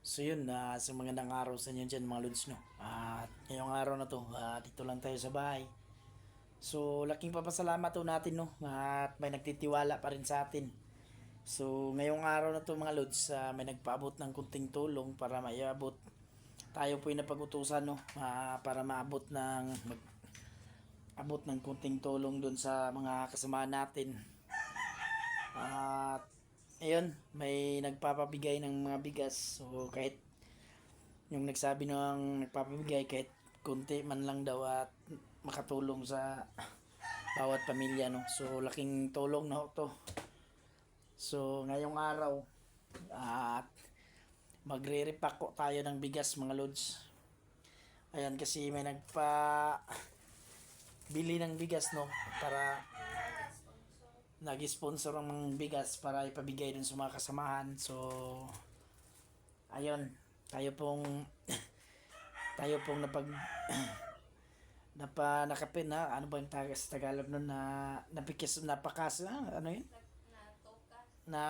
So yun, sa magandang araw sa inyo dyan mga lods, no? At ngayong araw na to, dito lang tayo sa bahay. So laking papasalamat to natin, no? At may nagtitiwala pa rin sa atin. So ngayong araw na to mga lods, may nagpaabot ng kunting tulong para maiabot. Tayo po yung napag-utusan, no? Para maabot abot ng kunting tulong dun sa mga kasama natin. At ayun, may nagpapabigay ng mga bigas. So kahit yung nagsabi ng nagpapabigay kahit konti man lang daw at makatulong sa bawat pamilya, no. So laking tulong na to. So ngayong araw at magre-repack ko tayo ng bigas mga lods. Ayan, kasi may bili ng bigas, no, para nag-sponsor ng bigas para ipabigay dun sa mga kasamahan. So ayun, tayo pong nakapin, na ano ba yung sa Tagalog nun, na napikis napakas ano yun, na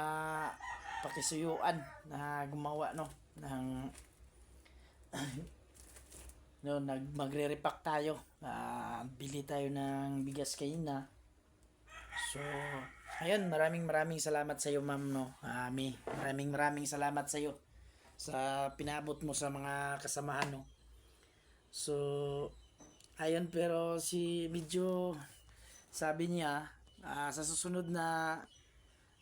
pakisuyuan na gumawa, no, ng no, magre-repack tayo. Bili tayo ng bigas kanina. So ayun, maraming salamat sa iyo, ma'am, no. Mi, maraming salamat sa iyo sa pinabot mo sa mga kasamahan, no. So ayun, pero si medyo sabi niya, sa susunod na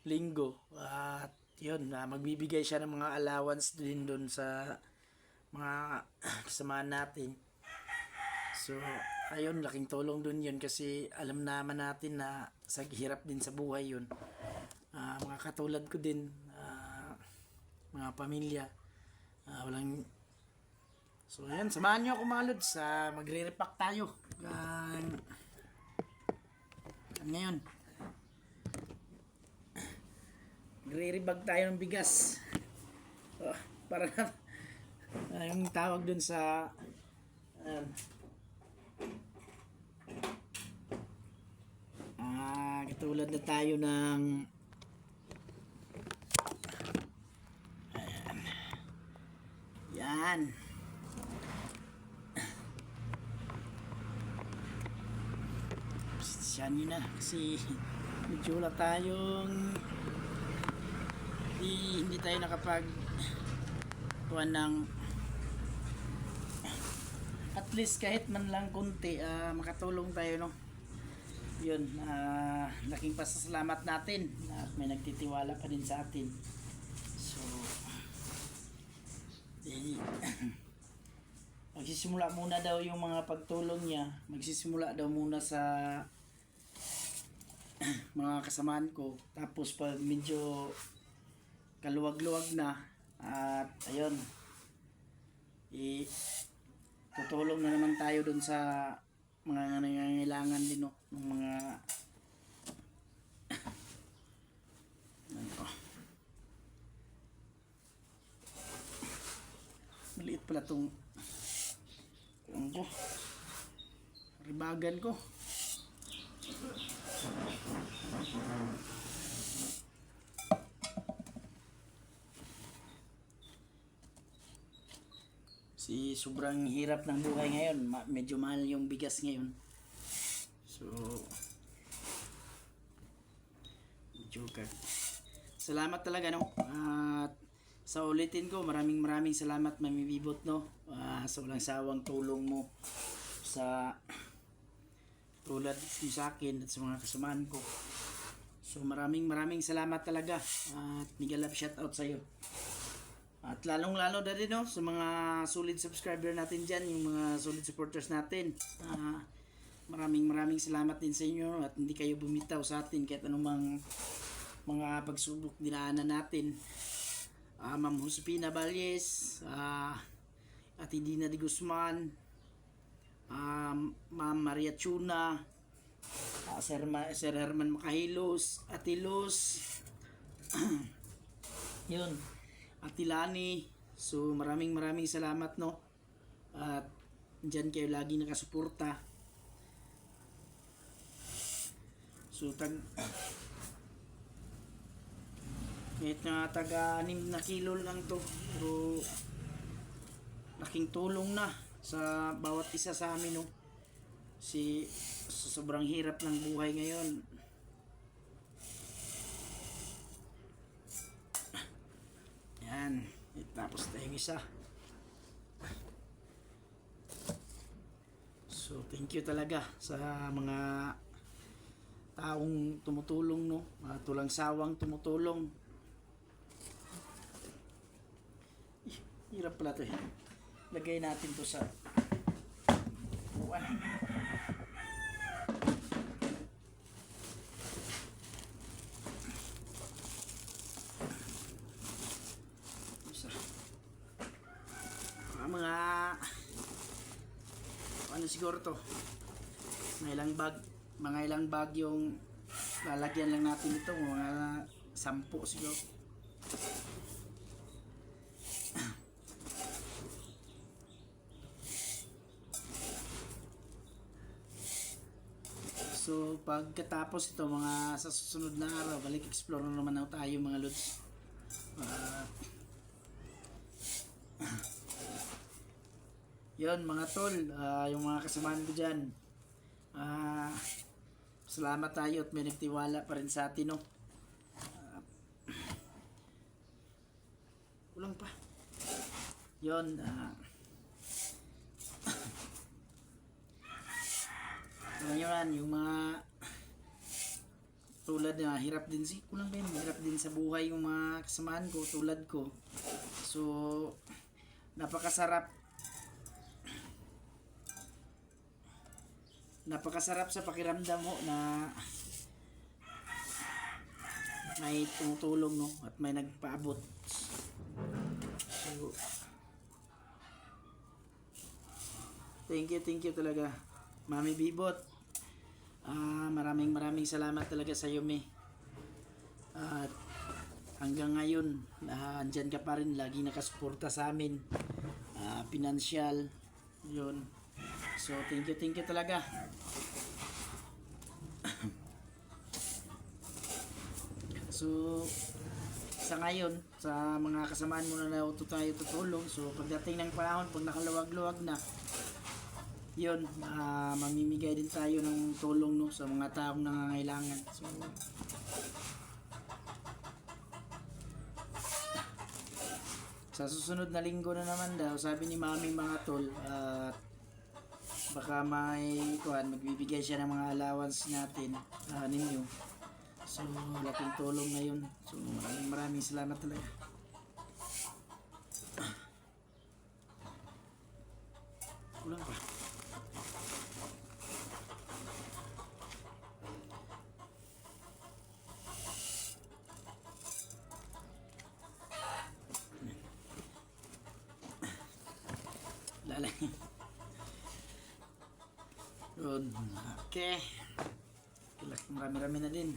linggo, at yun, magbibigay siya ng mga allowance din doon sa mga kasamahan natin. So ayun, laking tulong doon yun, kasi alam naman natin na sa hirap din sa buhay yun. Mga katulad ko din, mga pamilya, walang. So ayan, samahan nyo ako mga lods, magre-repack tayo. Ngayon, magre-rebag tayo ng bigas. Para yung tawag dun sa katulad na tayo ng yan. Siyan nyo na, kasi medyo wala tayong hindi tayo nakapag kuha ng at least kahit man lang konti, makatulong tayo, no. Yun, laking pasasalamat natin at may nagtitiwala pa din sa atin. So magsisimula muna daw yung mga pagtulong niya, magsisimula daw muna sa mga kasamaan ko, tapos pag medyo kaluwag-luwag na, at ayun, tutulong na naman tayo dun sa mga nangangailangan din, no, ng mga maliit pala tong ko, ribagan ko. Sobrang hirap ng buhay ngayon, medyo mahal yung bigas ngayon. So medyo salamat talaga, no. At sa ulitin ko, maraming salamat, Mami Bibot, no, sa walang sawang tulong mo sa tulad mo sa akin at sa mga kasamahan ko. So maraming salamat talaga, at mega love shout out sa iyo. At lalong-lalo na din, no, sa mga solid subscriber natin dyan, yung mga solid supporters natin. Maraming salamat din sa inyo, at hindi kayo bumitaw sa atin kahit anumang mga pagsubok dinaanan natin. Ma'am Josepina Valles, Ate Dina de Guzman, Ma'am Maria Chuna, Sir Herman Makahilos, Ate Luz, yun, Ate Lani. So maraming salamat, no, at dyan kayo lagi nakasuporta. So Kahit na taga-6 na kilo lang to, pero laking tulong na sa bawat isa sa amin, no? Sa sobrang hirap ng buhay ngayon. Yan. Tapos tayong isa. So, thank you talaga sa mga taong tumutulong, no? Tulang sawang tumutulong. Hirap pala to, eh. Lagay natin to sa buwan. Isa. Mga ano siguro to, mga ilang bag yung lalagyan lang natin ito, mga 10 siguro. So pagkatapos ito, mga sa susunod na araw, balik explore na naman tayo mga lods. Yun mga tol, yung mga kasamahan ko dyan, salamat tayo at may nagtiwala pa rin sa atin, no? Kulang pa. Yun, ngayon yung mga tulad na hirap din kulang pa yun, hirap din sa buhay yung mga kasamahan ko tulad ko. So napakasarap sa pakiramdam mo na may tumutulong, no? At may nagpaabot. So, thank you talaga Mami Bibot. Maraming salamat talaga sa iyo, Mi. At hanggang ngayon, andyan ka pa rin, lagi nakasuporta sa amin. Pinansyal, yun. So, thank you talaga. So, sa ngayon, sa mga kasamaan mo na nauto tayo tutulong. So, pagdating ng panahon, pag nakaluwag-luwag na, yun, mamimigay din tayo ng tulong, no, sa mga taong nangangailangan. So, sa susunod na linggo na naman daw, sabi ni Mami mga tol, baka magbibigay siya ng mga allowance natin, ninyo. So, laking tulong na yun. So, maraming salamat talaga. Kulang pa. Lalay. Yun. Okay. Marami na din.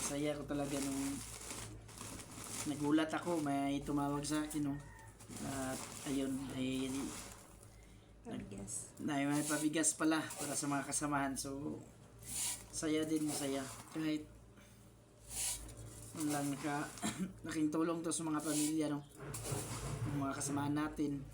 Saya ko talaga nung nagulat ako, may tumawag sa akin, no? At ayun, may pabigas pala para sa mga kasamahan. So saya kahit lang naking tulong to sa mga pamilya, no? Yung mga kasamahan natin.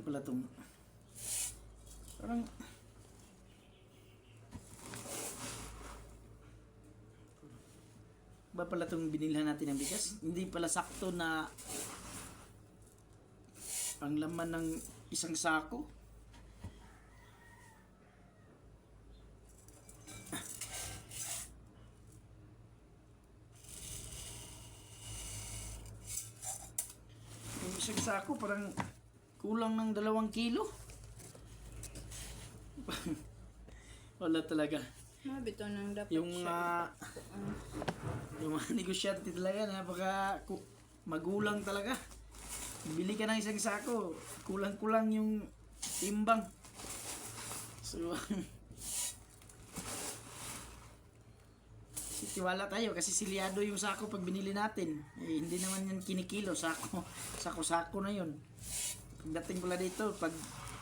Pala itong parang ba pala itong binilhan natin ng bigas, hindi pala sakto na ang laman ng isang sako. Yung isang sako parang kulang ng 2 kilo. Wala talaga. Mabito nang dapat Yung mga negosyante talaga, napaka magulang talaga. Bili ka ng isang sako, kulang-kulang yung timbang. So, tiwala tayo kasi silyado yung sako pag binili natin. Eh, hindi naman yan kinikilo, sako. Sako-sako na yun. Pagdating pala dito, pag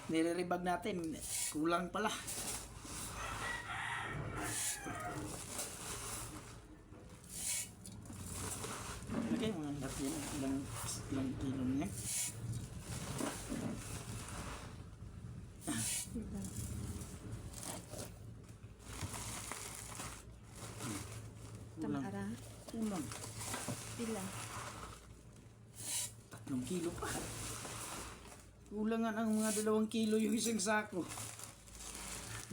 nire-rebag natin, kulang pala. Okay, mga lahat yan. Ilang kilo niya. Kulang. Tamara. Kulang. Pila. 3 kilo pa. Kulangan ang mga 2 kilo yung isang sako.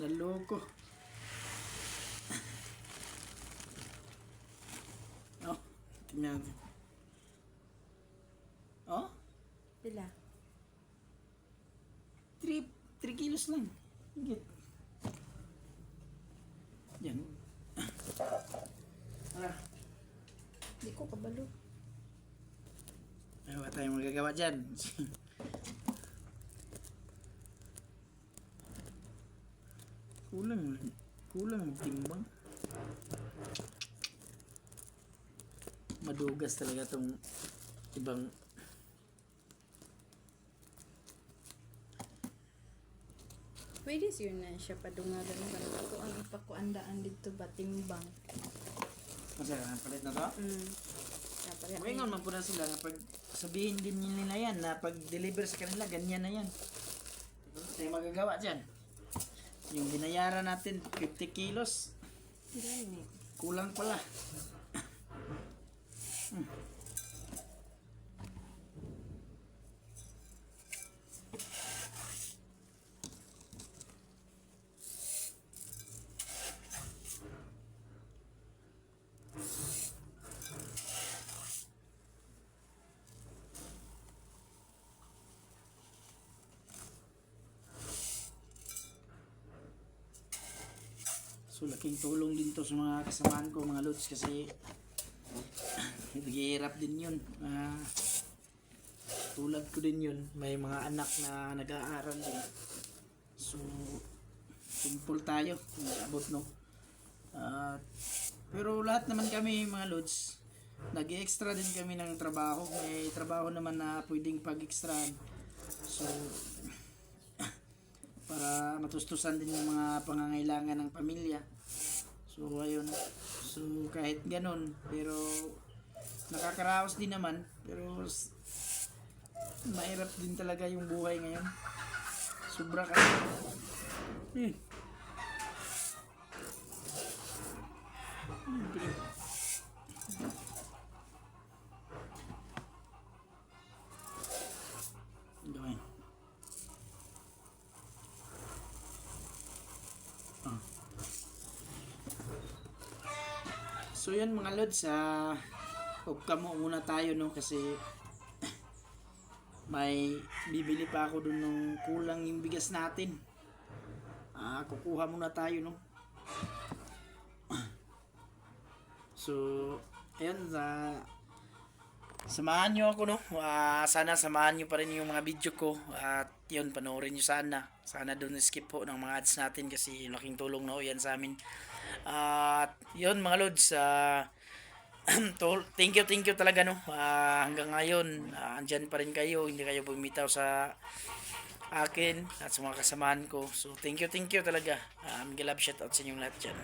Naloko. Oh, tingnan natin. Oh, Pila. 3 kilos lang. Higit. Yan. Tara. Di ko kabalo. Ano ba tayong magagawa dyan? Kulang magtimbang. Madugas talaga tong ibang Pwede siya na siya padungagan ba? Ako ang ipakuandaan dito ba timbang. masarap palit na to. Kapare. Maingon man po na sila na pag sabihin din nila yan na pag deliver sa kanila ganyan na yan. Ano tayo magagawa dyan? Yung binayaran natin 50 kilos Gani. kulang pala. So laking tulong din to sa mga kasamaan ko mga lods kasi naghihirap din yun. Tulad ko din yun. May mga anak na nag-aaral din. So simple tayo. Abot no. Pero lahat naman kami mga lods nag-extra din kami ng trabaho. May trabaho naman na pwedeng pag-extra. So para matustusan din yung mga pangangailangan ng pamilya. So ayun. So kahit ganun, pero nakakaraos din naman, pero mahirap din talaga yung buhay ngayon. Sobra ka. Gawin. So yun mga lods, off cam muna tayo no kasi may bibili pa ako dun ng kulang yung bigas natin. Kukuha muna tayo no. So ayun, samahan nyo ako no. Sana samahan nyo pa rin yung mga video ko at yun, panoorin nyo sana. Sana doon skip po ng mga ads natin kasi laking tulong na yan sa amin. At yun mga lods, thank you talaga no. Hanggang ngayon andyan pa rin kayo, hindi kayo bumitaw sa akin at sa mga kasamahan ko. So thank you talaga. Miguel love, shout out sa inyong lahat dyan.